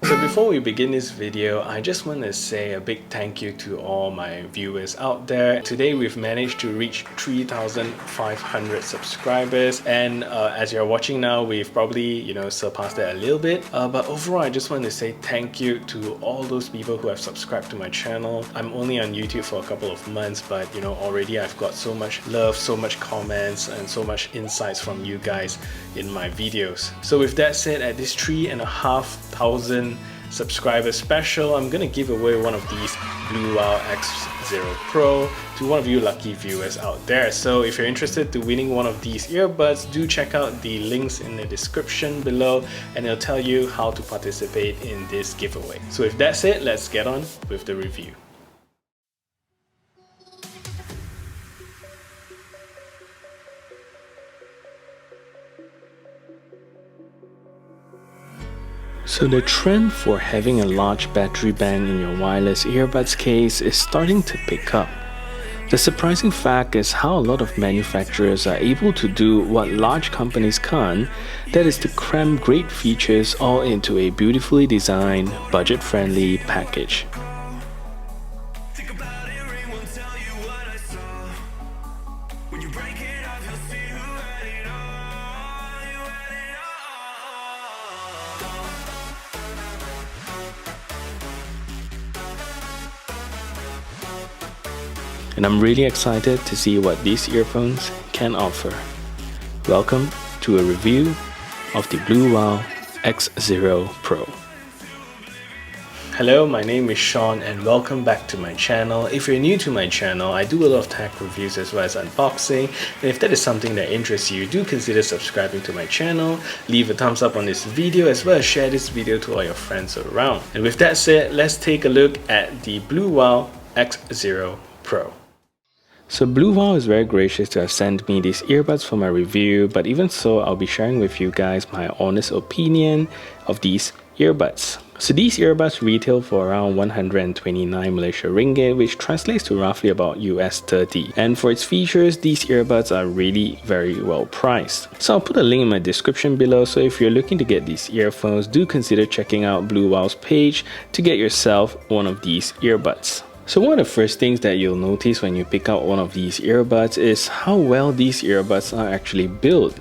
So before we begin this video, I just want to say a big thank you to all my viewers out there. Today we've managed to reach 3,500 subscribers, and as you're watching now, we've probably surpassed that a little bit. But overall, I just want to say thank you to all those people who have subscribed to my channel. I'm only on YouTube for a couple of months, but already I've got so much love, so much comments, and so much insights from you guys in my videos. So with that said, at this 3,500 subscriber special, I'm gonna give away one of these BlueWow X0 Pro to one of you lucky viewers out there. So if you're interested to winning one of these earbuds, do check out the links in the description below and it'll tell you how to participate in this giveaway. So with that said, let's get on with the review. So the trend for having a large battery bank in your wireless earbuds case is starting to pick up. The surprising fact is how a lot of manufacturers are able to do what large companies can't, that is to cram great features all into a beautifully designed, budget-friendly package. And I'm really excited to see what these earphones can offer. Welcome to a review of the BlueWow X0 Pro. Hello, my name is Sean and welcome back to my channel. If you're new to my channel, I do a lot of tech reviews as well as unboxing. And if that is something that interests you, do consider subscribing to my channel, leave a thumbs up on this video as well as share this video to all your friends around. And with that said, let's take a look at the BlueWow X0 Pro. So BlueWow is very gracious to have sent me these earbuds for my review, but even so, I'll be sharing with you guys my honest opinion of these earbuds. So these earbuds retail for around 129 Malaysia ringgit, which translates to roughly about US 30. And for its features, these earbuds are really very well priced. So I'll put a link in my description below, so if you're looking to get these earphones, do consider checking out BlueWow's page to get yourself one of these earbuds. So one of the first things that you'll notice when you pick out one of these earbuds is how well these earbuds are actually built.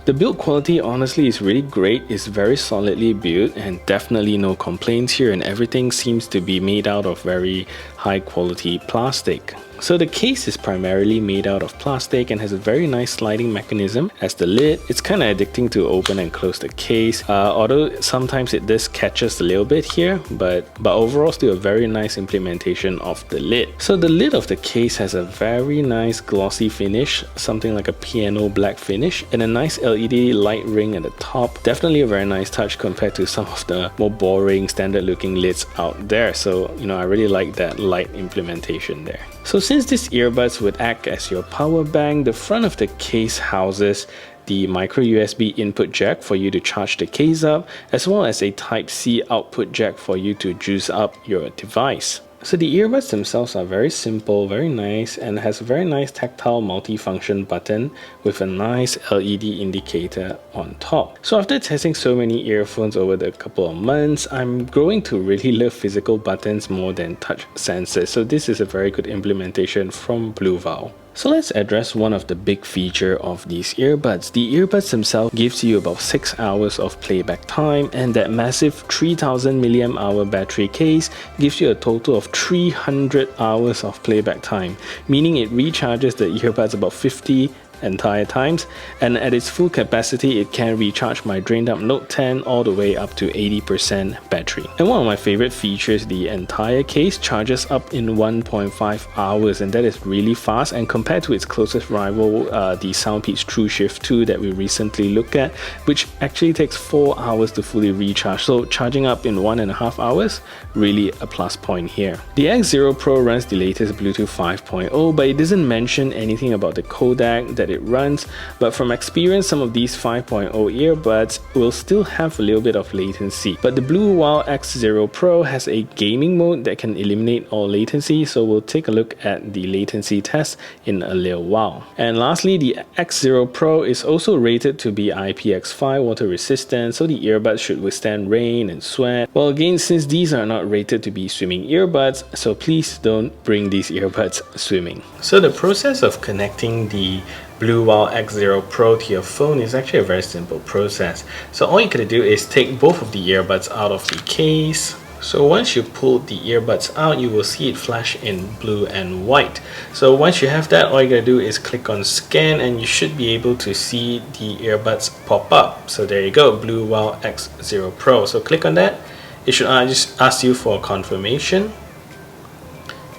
The build quality honestly is really great, it's very solidly built and definitely no complaints here, and everything seems to be made out of very high quality plastic. So the case is primarily made out of plastic and has a very nice sliding mechanism as the lid. It's kind of addicting to open and close the case, although sometimes it does catches a little bit here, but overall still a very nice implementation of the lid. So the lid of the case has a very nice glossy finish, something like a piano black finish, and a nice LED light ring at the top. Definitely a very nice touch compared to some of the more boring standard looking lids out there. So I really like that light implementation there. So since these earbuds would act as your power bank, the front of the case houses the micro USB input jack for you to charge the case up, as well as a Type-C output jack for you to juice up your device. So the earbuds themselves are very simple, very nice, and has a very nice tactile multi-function button with a nice LED indicator on top. So after testing so many earphones over the couple of months, I'm growing to really love physical buttons more than touch sensors. So this is a very good implementation from BlueWow. So let's address one of the big features of these earbuds. The earbuds themselves gives you about 6 hours of playback time, and that massive 3000 mAh battery case gives you a total of 300 hours of playback time, meaning it recharges the earbuds about 50 entire times, and at its full capacity it can recharge my drained up Note 10 all the way up to 80% battery. And one of my favorite features, the entire case charges up in 1.5 hours, and that is really fast, and compared to its closest rival, the Soundpeats TrueShift 2 that we recently looked at, which actually takes 4 hours to fully recharge. So charging up in 1.5 hours, really a plus point here. The X0 Pro runs the latest Bluetooth 5.0, but it doesn't mention anything about the codec that that it runs, but from experience some of these 5.0 earbuds will still have a little bit of latency. But the BlueWow X0 Pro has a gaming mode that can eliminate all latency, so we'll take a look at the latency test in a little while. And lastly, the X0 Pro is also rated to be IPX5 water resistant, so the earbuds should withstand rain and sweat. Well, again, since these are not rated to be swimming earbuds, so please don't bring these earbuds swimming. So the process of connecting the BlueWow X0 Pro to your phone is actually a very simple process. So all you gotta do is take both of the earbuds out of the case. So once you pull the earbuds out, you will see it flash in blue and white. So once you have that, all you gotta do is click on scan and you should be able to see the earbuds pop up. So there you go, BlueWow X0 Pro. So click on that. It should just ask you for confirmation.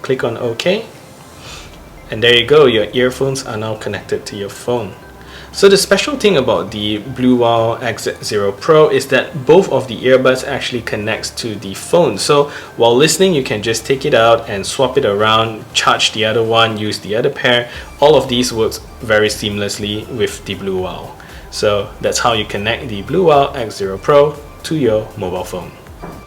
Click on OK. And there you go, your earphones are now connected to your phone. So the special thing about the BlueWow X0 Pro is that both of the earbuds actually connects to the phone. So while listening, you can just take it out and swap it around, charge the other one, use the other pair. All of these works very seamlessly with the BlueWow. So that's how you connect the BlueWow X0 Pro to your mobile phone.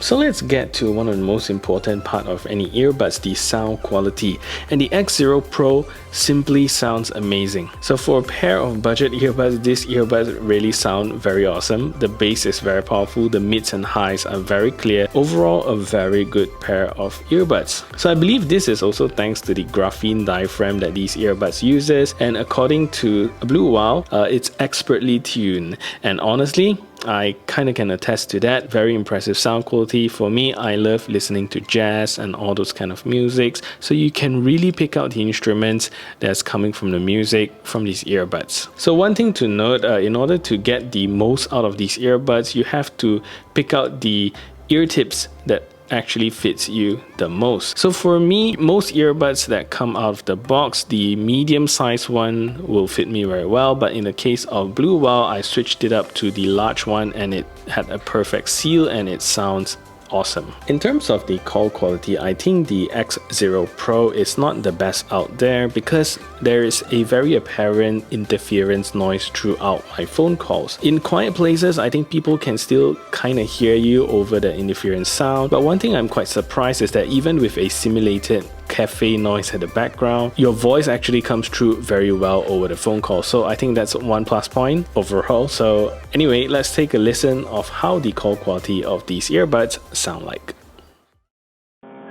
So let's get to one of the most important part of any earbuds, the sound quality. And the X0 Pro simply sounds amazing. So for a pair of budget earbuds, these earbuds really sound very awesome. The bass is very powerful, the mids and highs are very clear. Overall, a very good pair of earbuds. So I believe this is also thanks to the graphene diaphragm that these earbuds uses. And according to BlueWow, it's expertly tuned. And honestly, I kind of can attest to that. Very impressive sound quality. For me, I love listening to jazz and all those kind of musics. So you can really pick out the instruments that's coming from the music from these earbuds. So one thing to note, in order to get the most out of these earbuds, you have to pick out the ear tips that actually fits you the most. So for me, most earbuds that come out of the box, the medium size one will fit me very well, but in the case of BlueWow, I switched it up to the large one and it had a perfect seal and it sounds awesome. In terms of the call quality, I think the X0 Pro is not the best out there because there is a very apparent interference noise throughout my phone calls. In quiet places, I think people can still kind of hear you over the interference sound, but one thing I'm quite surprised is that even with a simulated cafe noise at the background, your voice actually comes through very well over the phone call. So I think that's one plus point overall. So anyway, let's take a listen of how the call quality of these earbuds sound like.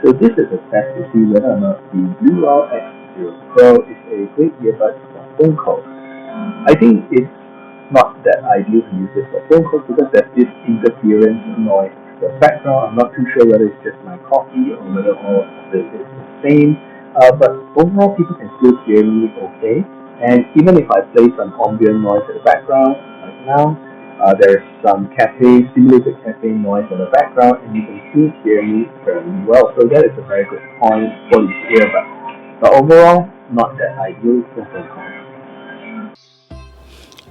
So this is a test to see whether or not the BlueWow X0 Pro is a great earbud for phone calls. I think it's not that ideal to use it for phone calls because there's this interference noise in the background. I'm not too sure whether it's just my coffee or whether all of it is the same. But overall, people can still hear me okay. And even if I play some ambient noise in the background, like now, there's some simulated cafe noise in the background, and you can still hear me fairly well. So that is a very good point for these earbuds. But overall, not that ideal for phone calls.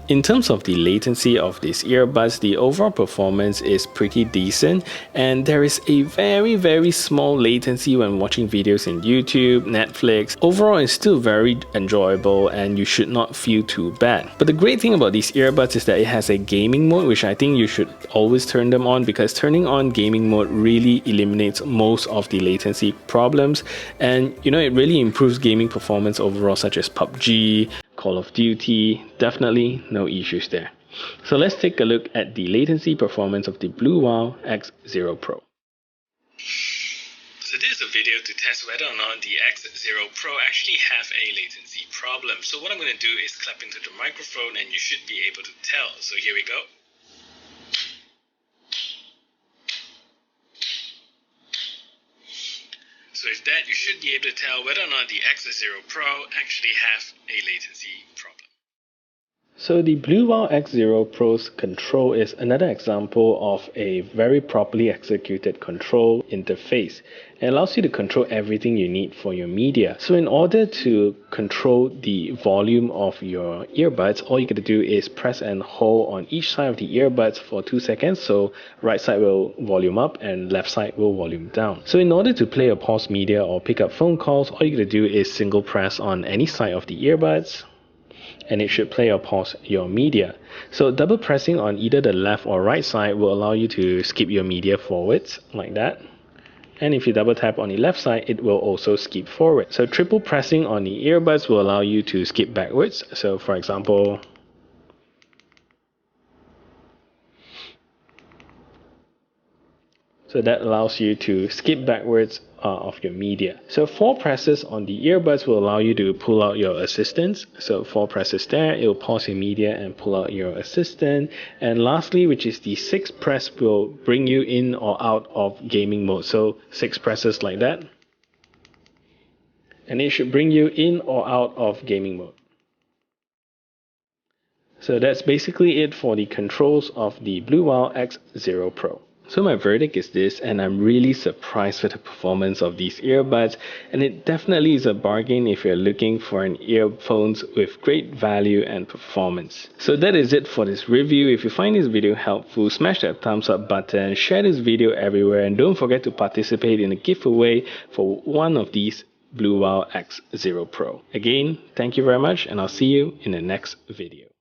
In terms of the latency of these earbuds, the overall performance is pretty decent, and there is a very small latency when watching videos in YouTube, Netflix. Overall, it's still very enjoyable and you should not feel too bad. But the great thing about these earbuds is that it has a gaming mode, which I think you should always turn them on because turning on gaming mode really eliminates most of the latency problems, and it really improves gaming performance overall, such as PUBG, Call of Duty. Definitely no issues there. So let's take a look at the latency performance of the BlueWow X0 Pro. So this is a video to test whether or not the X0 Pro actually have a latency problem. So what I'm going to do is clap into the microphone and you should be able to tell. So here we go. So with that, you should be able to tell whether or not the X0 Pro actually have a latency problem. So the BlueWow X0 Pro's control is another example of a very properly executed control interface. It allows you to control everything you need for your media. So in order to control the volume of your earbuds, all you got to do is press and hold on each side of the earbuds for 2 seconds. So right side will volume up and left side will volume down. So in order to play or pause media or pick up phone calls, all you got to do is single press on any side of the earbuds. and it should play or pause your media. So double pressing on either the left or right side will allow you to skip your media forwards like that. And if you double tap on the left side, it will also skip forward. So triple pressing on the earbuds will allow you to skip backwards. So for example, so that allows you to skip backwards of your media. So 4 presses on the earbuds will allow you to pull out your assistants. So 4 presses there, it will pause your media and pull out your assistant. And lastly, which is the 6 press, will bring you in or out of gaming mode. So 6 presses like that, and it should bring you in or out of gaming mode. So that's basically it for the controls of the BlueWow X0 Pro. So my verdict is this, and I'm really surprised with the performance of these earbuds, and it definitely is a bargain if you're looking for an earphones with great value and performance. So that is it for this review. If you find this video helpful, smash that thumbs up button, share this video everywhere, and don't forget to participate in a giveaway for one of these BlueWow X0 Pro. Again, thank you very much, and I'll see you in the next video.